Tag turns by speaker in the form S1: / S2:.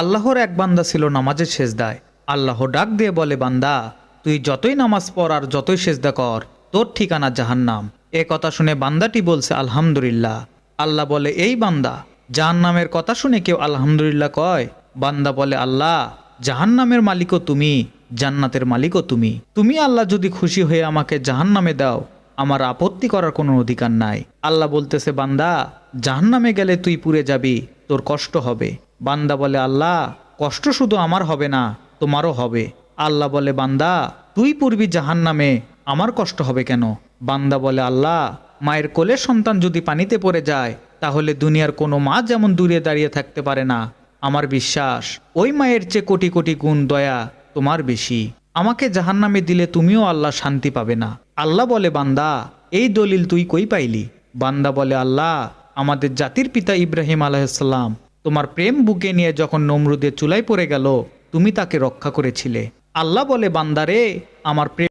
S1: আল্লাহর এক বান্দা ছিল নামাজের সেজদায়। আল্লাহ ডাক দিয়ে বলে, বান্দা তুই যতই নামাজ পড় আর যতই সেজদা কর, তোর ঠিকানা জাহান্নাম। এ কথা শুনে বান্দাটি বলছে আলহামদুলিল্লাহ। আল্লাহ বলে, এই বান্দা, জাহান্নামের কথা শুনে কেউ আলহামদুলিল্লাহ কয়? বান্দা বলে, আল্লাহ, জাহান্নামের মালিকও তুমি, জান্নাতের মালিকও তুমি। তুমি আল্লাহ যদি খুশি হয়ে আমাকে জাহান্নামে দাও, আমার আপত্তি করার কোনো অধিকার নাই। আল্লাহ বলতেছে, বান্দা জাহান্নামে গেলে তুই পুড়ে যাবি, তোর কষ্ট হবে। বান্দা বলে, আল্লাহ, কষ্ট শুধু আমার হবে না, তোমারও হবে। আল্লাহ বলে, বান্দা তুই পড়বি জাহান্নামে, আমার কষ্ট হবে কেন? বান্দা বলে, আল্লাহ, মায়ের কোলের সন্তান যদি পানিতে পড়ে যায়, তাহলে দুনিয়ার কোনো মা যেমন দূরে দাঁড়িয়ে থাকতে পারে না, আমার বিশ্বাস ওই মায়ের চেয়ে কোটি কোটি গুণ দয়া তোমার বেশি। আমাকে জাহান্নামে দিলে তুমিও আল্লাহ শান্তি পাবে না। আল্লাহ বলে, বান্দা এই দলিল তুই কই পাইলি? বান্দা বলে, আল্লাহ, আমাদের জাতির পিতা ইব্রাহিম আলাইহিসসালাম তোমার প্রেম বুকে নিয়ে যখন নমরুদের চুলায় পড়ে গেল, তুমি তাকে রক্ষা করেছিলে। আল্লাহ বলে, বান্দারে, আমার প্রেম